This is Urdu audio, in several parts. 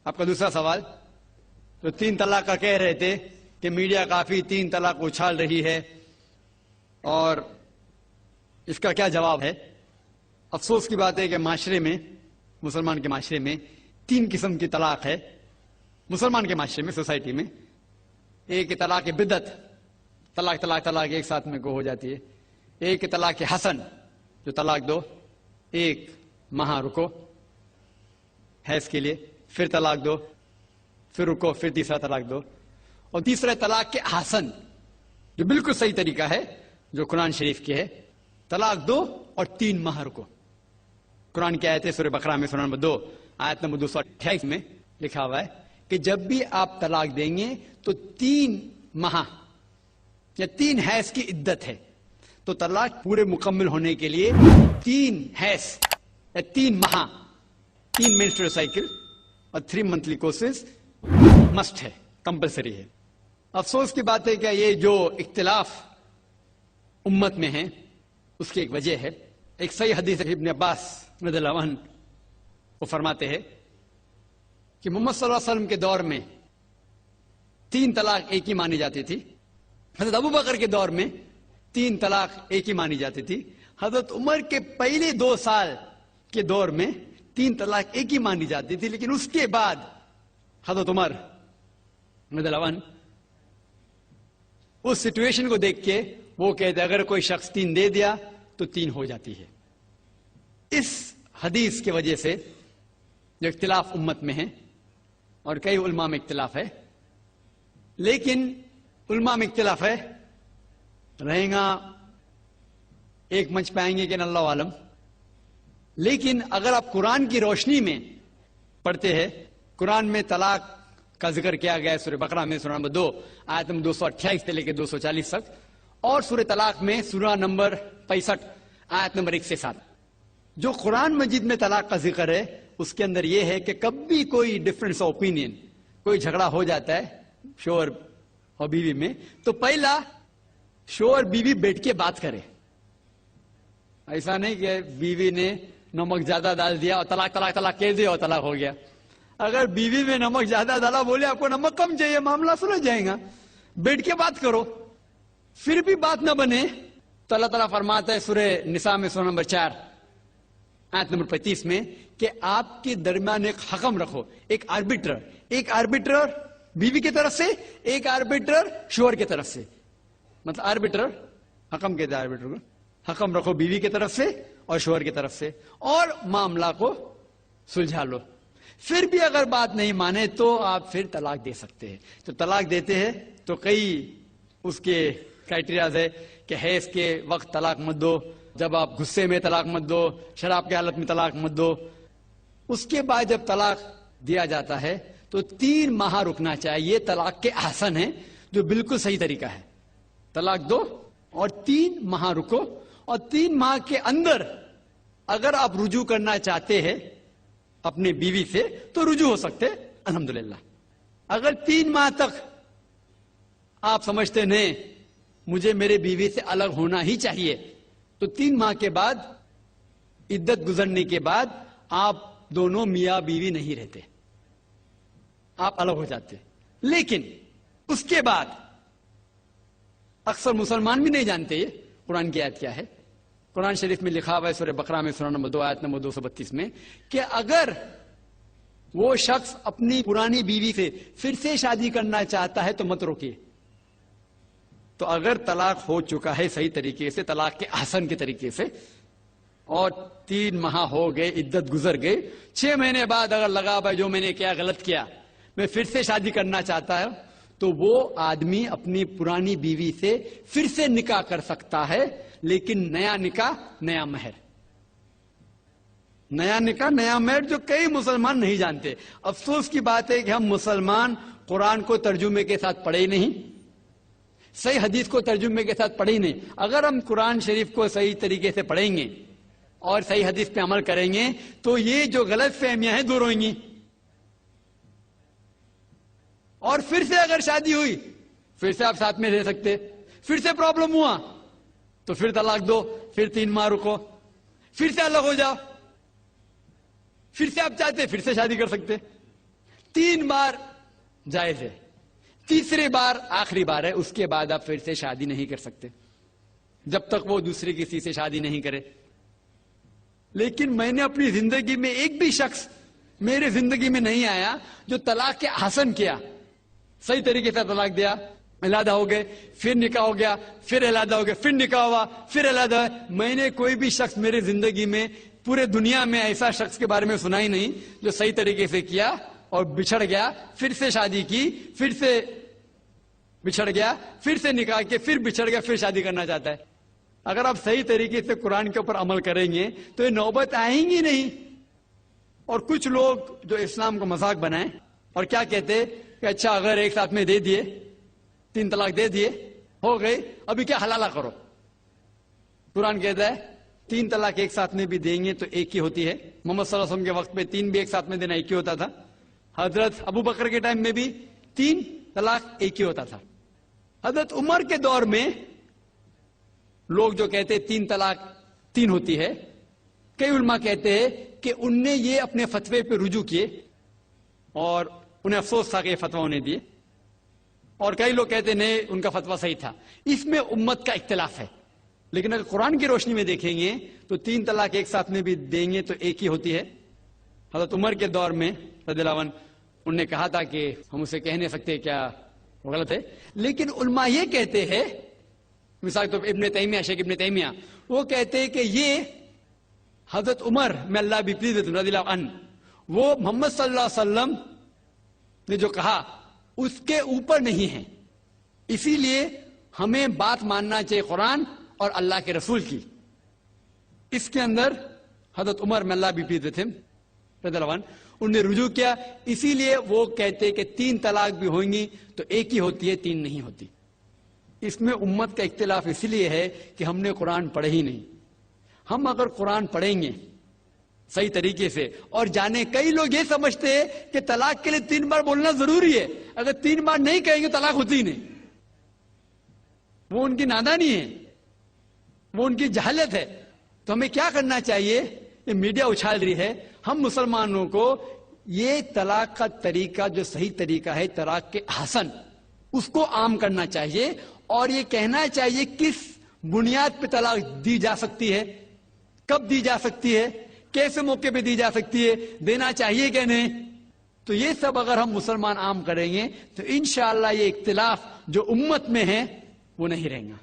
آپ کا دوسرا سوال، تو 3 طلاق کا کہہ رہے تھے کہ میڈیا کافی 3 طلاق اچھال رہی ہے، اور اس کا کیا جواب ہے؟ افسوس کی بات ہے کہ معاشرے میں، مسلمان کے معاشرے میں 3 قسم کی طلاق ہے. مسلمان کے معاشرے میں، سوسائٹی میں، ایک طلاق بدعت، طلاق طلاق طلاق ایک ساتھ میں ہو جاتی ہے. ایک طلاق حسن، جو طلاق دو، 1 ماہ رکو حیض کے لیے، پھر طلاق دو، پھر رکو، پھر تیسرا طلاق دو. اور تیسرا طلاق کے حسن، جو بالکل صحیح طریقہ ہے، جو قرآن شریف کی ہے، طلاق دو اور 3 ماہ رکو. قرآن کی آیت ہے سورہ بقرہ میں، سورہ نمبر 2 آیت نمبر 228 میں لکھا ہوا ہے کہ جب بھی آپ طلاق دیں گے تو 3 ماہ یا 3 حیض کی عدت ہے. تو طلاق پورے مکمل ہونے کے لیے 3 حیض یا 3 ماہ، 3 مینسٹرل سائیکل اور 3 منتھلی کورسز مسٹ ہے، کمپلسری ہے. افسوس کی بات ہے کہ یہ جو اختلاف امت میں ہے اس کی ایک وجہ ہے. ایک صحیح حدیث ابن عباس رضی اللہ عنہ وہ فرماتے ہیں کہ محمد صلی اللہ علیہ وسلم کے دور میں 3 طلاق ایک ہی مانی جاتی تھی. حضرت ابو بکر کے دور میں 3 طلاق ایک ہی مانی جاتی تھی. حضرت عمر کے پہلے 2 سال کے دور میں 3 طلاق ایک ہی مانی جاتی تھی. لیکن اس کے بعد حضرت عمر رضی اللہ عنہ اس سچویشن کو دیکھ کے وہ کہتے اگر کوئی شخص 3 دے دیا تو 3 ہو جاتی ہے. اس حدیث کی وجہ سے جو اختلاف امت میں ہے، اور کئی علماء میں اختلاف ہے، لیکن علماء میں اختلاف ہے، رہیں گا ایک منچ پائیں گے کہ اللہ عالم. لیکن اگر آپ قرآن کی روشنی میں پڑھتے ہیں، قرآن میں طلاق کا ذکر کیا گیا ہے سورہ بقرہ میں، سورہ نمبر 2 آیت نمبر 228 سے لے کے 240 تک، اور سورہ طلاق میں سورہ نمبر 65 آیت نمبر 1 سے 7. جو قرآن مجید میں طلاق کا ذکر ہے اس کے اندر یہ ہے کہ کبھی کوئی ڈفرنس آف اوپینین، کوئی جھگڑا ہو جاتا ہے شوہر اور بیوی میں، تو پہلا شوہر بیوی بیٹھ کے بات کرے. ایسا نہیں کہ بیوی نے نمک زیادہ ڈال دیا اور طلاق طلاق طلاق کہہ دیا اور طلاق ہو گیا. اگر بیوی میں نمک زیادہ ڈالا، بولے آپ کو نمک کم چاہیے، معاملہ سلجھ جائے گا. بیٹھ کے بات کرو. پھر بھی بات نہ بنے تو اللہ تعالیٰ فرماتا ہے سورہ نساء میں سورہ نمبر 4 آیت نمبر 35 میں کہ آپ کے درمیان ایک حکم رکھو، ایک آربیٹر بیوی کی طرف سے، ایک آربیٹر شوہر کی طرف سے. مطلب آربیٹر، حکم کہتے ہیں آربیٹر کو، حکم رکھو بیوی کی طرف سے اور شوہر کی طرف سے، اور معاملہ کو سلجھا لو. پھر بھی اگر بات نہیں مانے تو آپ پھر طلاق دے سکتے ہیں. تو طلاق دیتے ہیں تو کئی اس کے کرائٹیریاز ہے کہ حیض کے وقت طلاق مت دو، جب آپ غصے میں طلاق مت دو، شراب کی حالت میں طلاق مت دو. اس کے بعد جب طلاق دیا جاتا ہے تو 3 ماہ رکنا چاہیے. طلاق کے احسن ہے، جو بالکل صحیح طریقہ ہے. طلاق دو اور 3 ماہ رکو، اور 3 ماہ کے اندر اگر آپ رجوع کرنا چاہتے ہیں اپنے بیوی سے تو رجوع ہو سکتے، الحمدللہ. اگر 3 ماہ تک آپ سمجھتے نہیں مجھے میرے بیوی سے الگ ہونا ہی چاہیے، تو 3 ماہ کے بعد، عدت گزرنے کے بعد، آپ دونوں میاں بیوی نہیں رہتے، آپ الگ ہو جاتے. لیکن اس کے بعد اکثر مسلمان بھی نہیں جانتے یہ قرآن کی آیت کیا ہے. قرآن شریف میں لکھا ہوا ہے سورہ بقرہ میں سورہ نمبر 2 آیت نمبر 232 میں کہ اگر وہ شخص اپنی پرانی بیوی سے پھر سے شادی کرنا چاہتا ہے تو مت روکیے. تو اگر طلاق ہو چکا ہے صحیح طریقے سے، طلاق کے احسن کے طریقے سے، اور 3 ماہ ہو گئے، عدت گزر گئے، 6 مہینے بعد اگر لگا بھائی جو میں نے کیا غلط کیا، میں پھر سے شادی کرنا چاہتا ہے، تو وہ آدمی اپنی پرانی بیوی سے پھر سے نکاح کر سکتا ہے. لیکن نیا نکاح، نیا مہر. نیا نکاح، نیا مہر جو کئی مسلمان نہیں جانتے. افسوس کی بات ہے کہ ہم مسلمان قرآن کو ترجمے کے ساتھ پڑھے نہیں، صحیح حدیث کو ترجمے کے ساتھ پڑھے ہی نہیں. اگر ہم قرآن شریف کو صحیح طریقے سے پڑھیں گے اور صحیح حدیث پہ عمل کریں گے تو یہ جو غلط فہمیاں ہیں دور ہوئیں گی. اور پھر سے اگر شادی ہوئی، پھر سے آپ ساتھ میں رہ سکتے، پھر سے پرابلم ہوا تو پھر طلاق دو، پھر 3 ماہ رکو، پھر سے الگ ہو جاؤ، پھر سے آپ چاہتے پھر سے شادی کر سکتے. 3 بار جائز ہے، تیسری بار آخری بار ہے، اس کے بعد آپ پھر سے شادی نہیں کر سکتے جب تک وہ دوسری کسی سے شادی نہیں کرے۔ لیکن میں نے اپنی زندگی میں ایک بھی شخص میرے زندگی میں نہیں آیا جو طلاق کے حسن کیا، صحیح طریقے سے طلاق دیا، علیحدہ ہو گئے، پھر نکاح ہو گیا، پھر علیحدہ ہو گئے، پھر نکاح ہوا، پھر علیحدہ ہوا۔ میں نے کوئی بھی شخص میرے زندگی میں پورے دنیا میں ایسا شخص کے بارے میں سنا ہی نہیں جو صحیح طریقے سے کیا اور بچھڑ گیا، پھر سے شادی کی، پھر سے بچھڑ گیا، پھر سے نکاح کے، پھر بچھڑ گیا، پھر شادی کرنا چاہتا ہے۔ اگر آپ صحیح طریقے سے قرآن کے اوپر عمل کریں گے تو یہ نوبت آئیں گی نہیں۔ اور کچھ لوگ جو اسلام کو مذاق بنائیں اور کیا کہتے کہ اچھا اگر ایک ساتھ میں دے دیے، 3 طلاق دے دیے، ہو گئی، ابھی کیا حلالہ کرو۔ قرآن کہتا ہے 3 طلاق ایک ساتھ میں بھی دیں گے تو ایک ہی ہوتی ہے۔ محمد صلی اللہ علیہ وسلم کے وقت میں 3 بھی ایک ساتھ میں دینا ایک ہی ہوتا تھا۔ حضرت ابو بکر کے ٹائم میں بھی 3 طلاق ایک ہی ہوتا تھا۔ حضرت عمر کے دور میں لوگ جو کہتے 3 طلاق 3 ہوتی ہے، کئی علماء کہتے ہیں کہ ان نے یہ اپنے فتوے پہ رجوع کیے اور انہیں افسوس تھا کہ یہ فتویٰ انہیں دیے، اور کئی لوگ کہتے نہیں ان کا فتویٰ صحیح تھا۔ اس میں امت کا اختلاف ہے، لیکن اگر قرآن کی روشنی میں دیکھیں گے تو 3 طلاق ایک ساتھ میں بھی دیں گے تو ایک ہی ہوتی ہے۔ حضرت عمر کے دور میں رضی اللہ عنہ انہوں نے کہا تھا کہ ہم اسے کہہ نہیں سکتے، کیا وہ غلط ہے، لیکن علماء یہ کہتے ہیں، مثال تو ابن تیمیہ، شیخ ابن تیمیہ، وہ کہتے ہیں کہ یہ حضرت عمر میں اللہ بھی پلیز رضی اللہ عنہ، وہ محمد صلی اللہ علیہ وسلم نے جو کہا اس کے اوپر نہیں ہے، اسی لیے ہمیں بات ماننا چاہیے قرآن اور اللہ کے رسول کی۔ اس کے اندر حضرت عمر میں اللہ بھی پلیز رضی اللہ عنہ انہوں نے رجوع کیا، اسی لیے وہ کہتے کہ 3 طلاق بھی ہوئیں گی تو ایک ہی ہوتی ہے، 3 نہیں ہوتی۔ اس میں امت کا اختلاف اس لیے ہے کہ ہم نے قرآن پڑھے ہی نہیں۔ ہم اگر قرآن پڑھیں گے صحیح طریقے سے اور جانے، کئی لوگ یہ سمجھتے ہیں کہ طلاق کے لیے 3 بار بولنا ضروری ہے، اگر 3 بار نہیں کہیں گے طلاق ہوتی ہی نہیں۔ وہ ان کی نادانی ہے، وہ ان کی جہالت ہے۔ تو ہمیں کیا کرنا چاہیے؟ یہ میڈیا اچھال رہی ہے، ہم مسلمانوں کو یہ طلاق کا طریقہ جو صحیح طریقہ ہے طلاق کے حسن، اس کو عام کرنا چاہیے، اور یہ کہنا چاہیے کس بنیاد پہ طلاق دی جا سکتی ہے، کب دی جا سکتی ہے، کیسے موقع پہ دی جا سکتی ہے، دینا چاہیے کہ نہیں۔ تو یہ سب اگر ہم مسلمان عام کریں گے تو انشاءاللہ یہ اختلاف جو امت میں ہے وہ نہیں رہیں گا،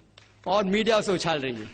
اور میڈیا اسے اچھال رہی ہے۔